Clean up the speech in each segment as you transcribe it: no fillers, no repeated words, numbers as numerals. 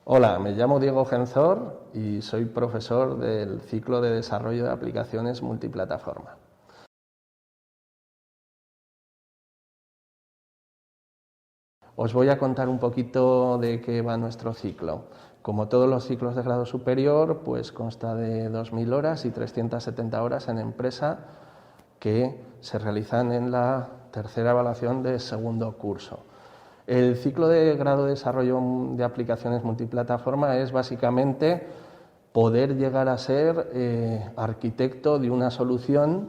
Hola, me llamo Diego Genzor y soy profesor del ciclo de desarrollo de aplicaciones multiplataforma. Os voy a contar un poquito de qué va nuestro ciclo. Como todos los ciclos de grado superior, pues consta de 2.000 horas y 370 horas en empresa que se realizan en la tercera evaluación de segundo curso. El ciclo de grado de desarrollo de aplicaciones multiplataforma es básicamente poder llegar a ser arquitecto de una solución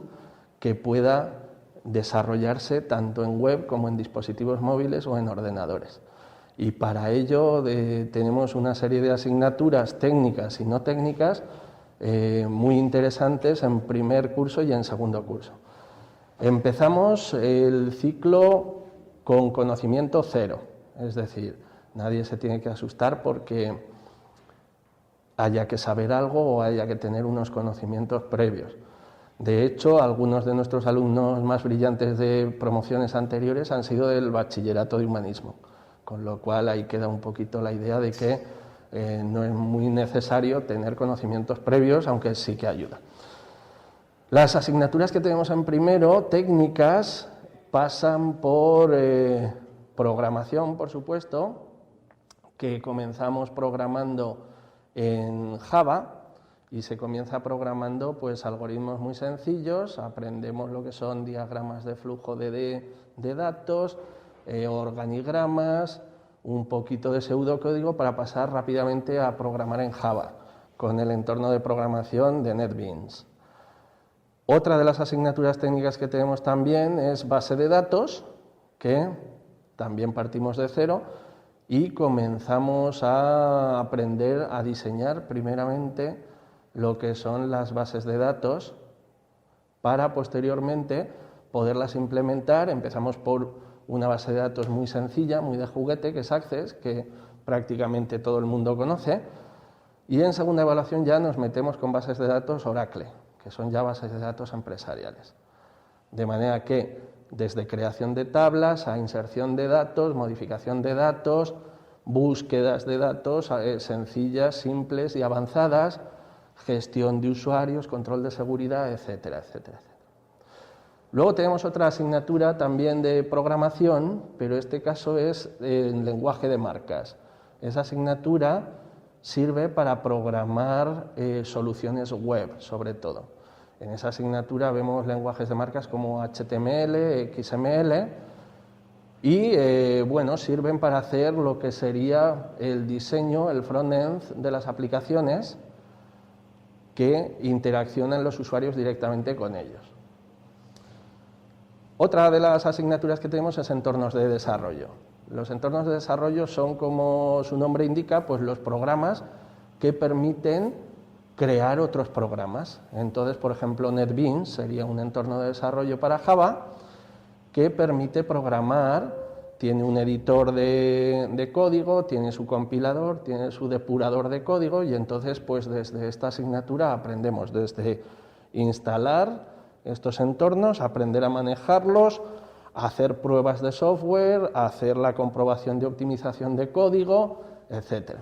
que pueda desarrollarse tanto en web como en dispositivos móviles o en ordenadores. Y para ello tenemos una serie de asignaturas técnicas y no técnicas muy interesantes en primer curso y en segundo curso. Empezamos el ciclo con conocimiento cero, es decir, nadie se tiene que asustar porque haya que saber algo o haya que tener unos conocimientos previos. De hecho, algunos de nuestros alumnos más brillantes de promociones anteriores han sido del bachillerato de humanismo, con lo cual ahí queda un poquito la idea de que no es muy necesario tener conocimientos previos, aunque sí que ayuda. Las asignaturas que tenemos en primero, técnicas, pasan por programación, por supuesto, que comenzamos programando en Java y se comienza programando pues algoritmos muy sencillos, aprendemos lo que son diagramas de flujo de datos, organigramas, un poquito de pseudocódigo para pasar rápidamente a programar en Java con el entorno de programación de NetBeans. Otra de las asignaturas técnicas que tenemos también es base de datos, que también partimos de cero y comenzamos a aprender a diseñar primeramente lo que son las bases de datos para posteriormente poderlas implementar. Empezamos por una base de datos muy sencilla, muy de juguete, que es Access, que prácticamente todo el mundo conoce, y en segunda evaluación ya nos metemos con bases de datos Oracle, que son ya bases de datos empresariales. De manera que desde creación de tablas a inserción de datos, modificación de datos, búsquedas de datos sencillas, simples y avanzadas, gestión de usuarios, control de seguridad, etcétera, etcétera, etcétera. Luego tenemos otra asignatura también de programación, pero este caso es en lenguaje de marcas. Esa asignatura sirve para programar soluciones web, sobre todo. En esa asignatura vemos lenguajes de marcas como HTML, XML y bueno, sirven para hacer lo que sería el diseño, el front-end de las aplicaciones que interaccionan los usuarios directamente con ellos. Otra de las asignaturas que tenemos es entornos de desarrollo. Los entornos de desarrollo son, como su nombre indica, pues los programas que permiten crear otros programas. Entonces, por ejemplo, NetBeans sería un entorno de desarrollo para Java que permite programar, tiene un editor de código, tiene su compilador, tiene su depurador de código y entonces pues desde esta asignatura aprendemos desde instalar estos entornos, aprender a manejarlos, a hacer pruebas de software, a hacer la comprobación de optimización de código, etcétera.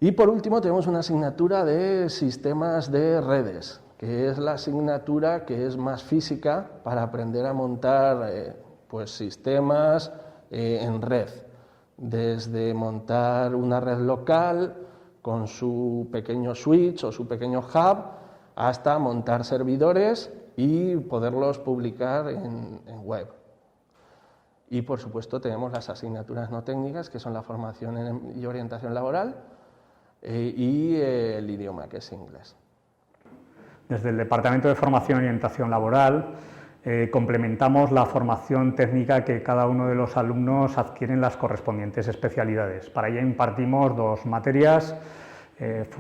Y por último tenemos una asignatura de sistemas de redes, que es la asignatura que es más física para aprender a montar pues sistemas en red, desde montar una red local con su pequeño switch o su pequeño hub, hasta montar servidores y poderlos publicar en web. Y por supuesto tenemos las asignaturas no técnicas, que son la formación y orientación laboral, y el idioma, que es inglés. Desde el Departamento de Formación y Orientación Laboral complementamos la formación técnica que cada uno de los alumnos adquiere en las correspondientes especialidades. Para ello impartimos dos materias,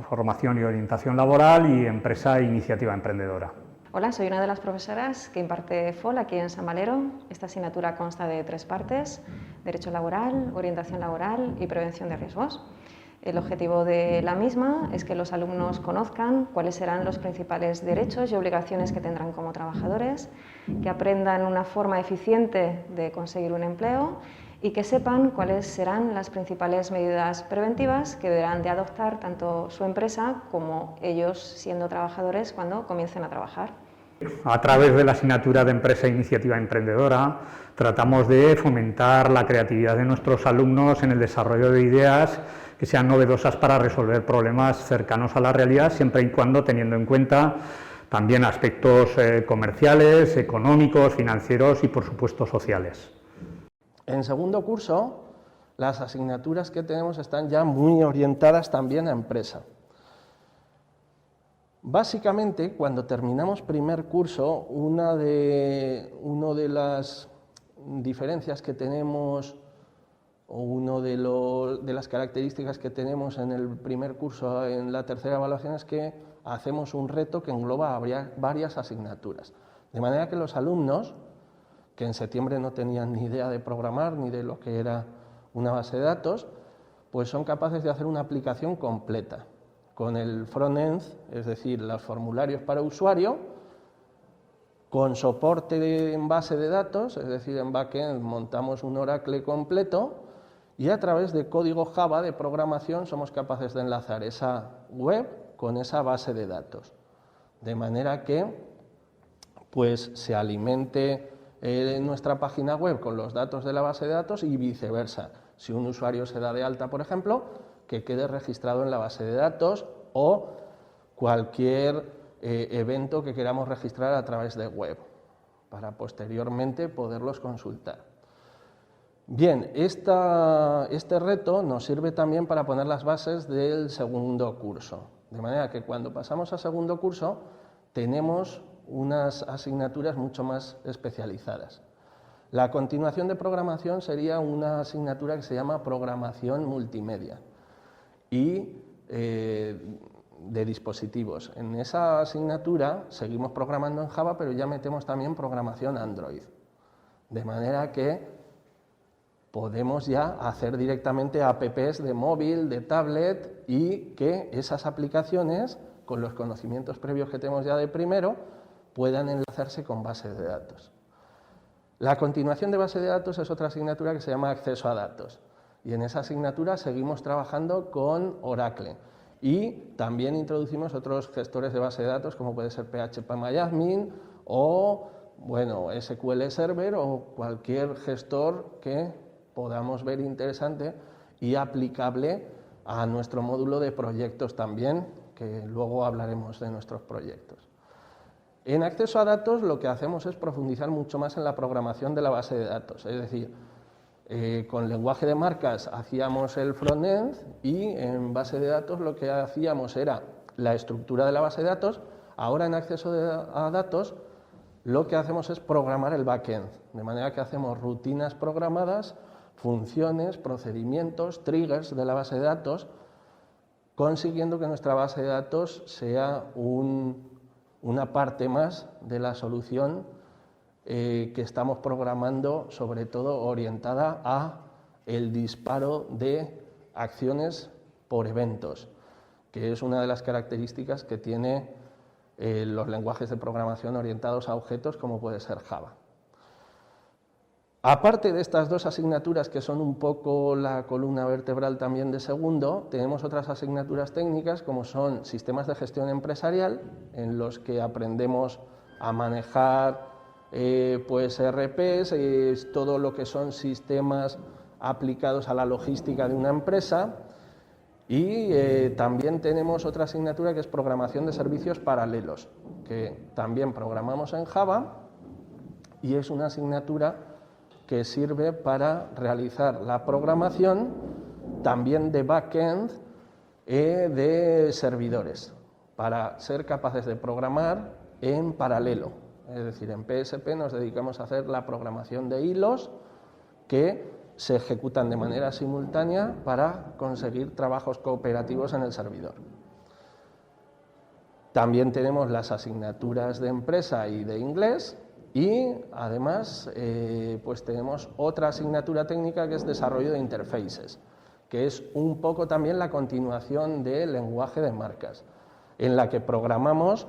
formación y orientación laboral y empresa e iniciativa emprendedora. Hola, soy una de las profesoras que imparte FOL aquí en San Valero. Esta asignatura consta de 3 partes: Derecho laboral, Orientación laboral y Prevención de riesgos. El objetivo de la misma es que los alumnos conozcan cuáles serán los principales derechos y obligaciones que tendrán como trabajadores, que aprendan una forma eficiente de conseguir un empleo y que sepan cuáles serán las principales medidas preventivas que deberán de adoptar tanto su empresa como ellos siendo trabajadores cuando comiencen a trabajar. A través de la asignatura de Empresa e Iniciativa Emprendedora tratamos de fomentar la creatividad de nuestros alumnos en el desarrollo de ideas que sean novedosas para resolver problemas cercanos a la realidad, siempre y cuando teniendo en cuenta también aspectos comerciales, económicos, financieros y por supuesto sociales. En segundo curso, las asignaturas que tenemos están ya muy orientadas también a empresa. Básicamente, cuando terminamos primer curso, una de las diferencias que tenemos o una de las características que tenemos en el primer curso, en la tercera evaluación, es que hacemos un reto que engloba varias asignaturas. De manera que los alumnos, que en septiembre no tenían ni idea de programar ni de lo que era una base de datos, pues son capaces de hacer una aplicación completa, con el front-end, es decir, los formularios para usuario, con soporte en base de datos, es decir, en backend montamos un Oracle completo y a través de código Java de programación somos capaces de enlazar esa web con esa base de datos, de manera que pues, se alimente nuestra página web con los datos de la base de datos y viceversa. Si un usuario se da de alta, por ejemplo, que quede registrado en la base de datos o cualquier evento que queramos registrar a través de web, para posteriormente poderlos consultar. Bien, este reto nos sirve también para poner las bases del segundo curso, de manera que cuando pasamos a segundo curso tenemos unas asignaturas mucho más especializadas. La continuación de programación sería una asignatura que se llama programación multimedia y de dispositivos. En esa asignatura seguimos programando en Java, pero ya metemos también programación Android, de manera que podemos ya hacer directamente apps de móvil, de tablet y que esas aplicaciones, con los conocimientos previos que tenemos ya de primero, puedan enlazarse con bases de datos. La continuación de base de datos es otra asignatura que se llama acceso a datos y en esa asignatura seguimos trabajando con Oracle y también introducimos otros gestores de base de datos como puede ser PHP-MyAdmin o bueno, SQL Server o cualquier gestor que podamos ver interesante y aplicable a nuestro módulo de proyectos también, que luego hablaremos de nuestros proyectos. En acceso a datos lo que hacemos es profundizar mucho más en la programación de la base de datos, es decir, con lenguaje de marcas hacíamos el front-end y en base de datos lo que hacíamos era la estructura de la base de datos. Ahora en acceso a datos lo que hacemos es programar el backend, de manera que hacemos rutinas programadas, funciones, procedimientos, triggers de la base de datos, consiguiendo que nuestra base de datos sea una parte más de la solución que estamos programando, sobre todo orientada a el disparo de acciones por eventos, que es una de las características que tiene los lenguajes de programación orientados a objetos, como puede ser Java. Aparte de estas dos asignaturas que son un poco la columna vertebral también de segundo, tenemos otras asignaturas técnicas como son sistemas de gestión empresarial, en los que aprendemos a manejar pues ERPs, todo lo que son sistemas aplicados a la logística de una empresa y también tenemos otra asignatura que es programación de servicios paralelos, que también programamos en Java y es una asignatura que sirve para realizar la programación también de backend de servidores, para ser capaces de programar en paralelo. Es decir, en PSP nos dedicamos a hacer la programación de hilos que se ejecutan de manera simultánea para conseguir trabajos cooperativos en el servidor. También tenemos las asignaturas de empresa y de inglés. Y además pues tenemos otra asignatura técnica que es desarrollo de interfaces, que es un poco también la continuación del lenguaje de marcas, en la que programamos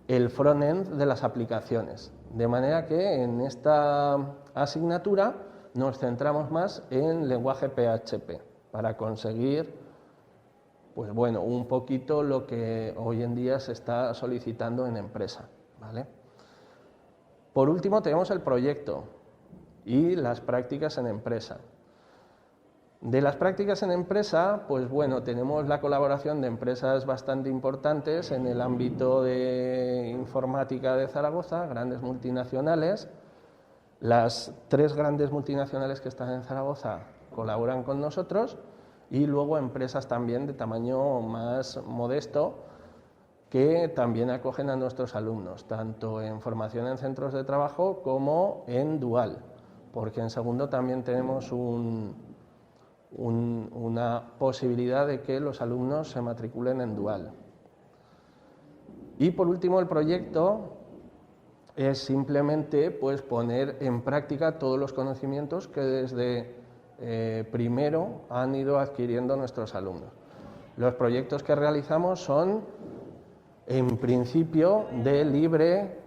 el front-end de las aplicaciones. De manera que en esta asignatura nos centramos más en lenguaje PHP para conseguir, pues bueno, un poquito lo que hoy en día se está solicitando en empresa, ¿vale? Por último tenemos el proyecto y las prácticas en empresa. De las prácticas en empresa, pues bueno, tenemos la colaboración de empresas bastante importantes en el ámbito de informática de Zaragoza, grandes multinacionales. Las 3 grandes multinacionales que están en Zaragoza colaboran con nosotros y luego empresas también de tamaño más modesto que también acogen a nuestros alumnos, tanto en formación en centros de trabajo como en dual, porque en segundo también tenemos una posibilidad de que los alumnos se matriculen en dual. Y por último, el proyecto es simplemente pues, poner en práctica todos los conocimientos que desde primero han ido adquiriendo nuestros alumnos. Los proyectos que realizamos son, en principio, de libre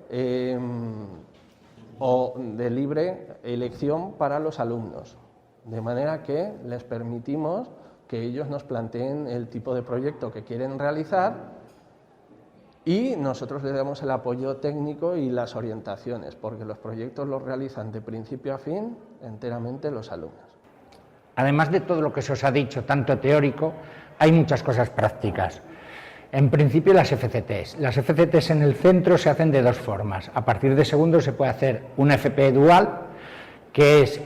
elección para los alumnos. De manera que les permitimos que ellos nos planteen el tipo de proyecto que quieren realizar y nosotros les damos el apoyo técnico y las orientaciones, porque los proyectos los realizan de principio a fin enteramente los alumnos. Además de todo lo que se os ha dicho, tanto teórico, hay muchas cosas prácticas. En principio las FCTs. Las FCTs en el centro se hacen de 2 formas. A partir de segundo se puede hacer una FP dual, que es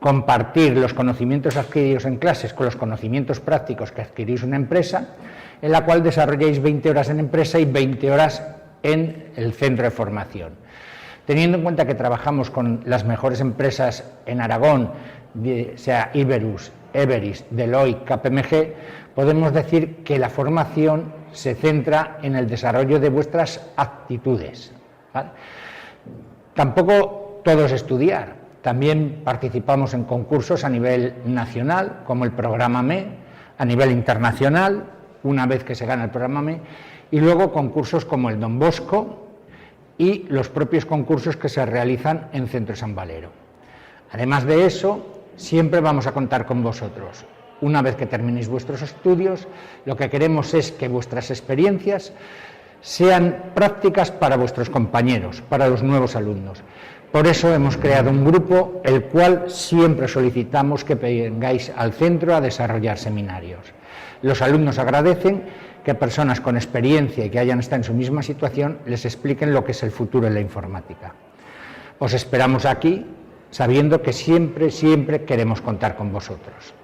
compartir los conocimientos adquiridos en clases con los conocimientos prácticos que adquirís en una empresa, en la cual desarrolláis 20 horas en empresa y 20 horas en el centro de formación. Teniendo en cuenta que trabajamos con las mejores empresas en Aragón, sea Iberus, Everis, Deloitte, KPMG, podemos decir que la formación se centra en el desarrollo de vuestras actitudes, ¿vale? Tampoco todo es estudiar. También participamos en concursos a nivel nacional, como el programa ME, a nivel internacional, una vez que se gana el programa ME, y luego concursos como el Don Bosco y los propios concursos que se realizan en Centro San Valero. Además de eso, siempre vamos a contar con vosotros. Una vez que terminéis vuestros estudios, lo que queremos es que vuestras experiencias sean prácticas para vuestros compañeros, para los nuevos alumnos. Por eso hemos creado un grupo, el cual siempre solicitamos que vengáis al centro a desarrollar seminarios. Los alumnos agradecen que personas con experiencia y que hayan estado en su misma situación les expliquen lo que es el futuro de la informática. Os esperamos aquí, sabiendo que siempre queremos contar con vosotros.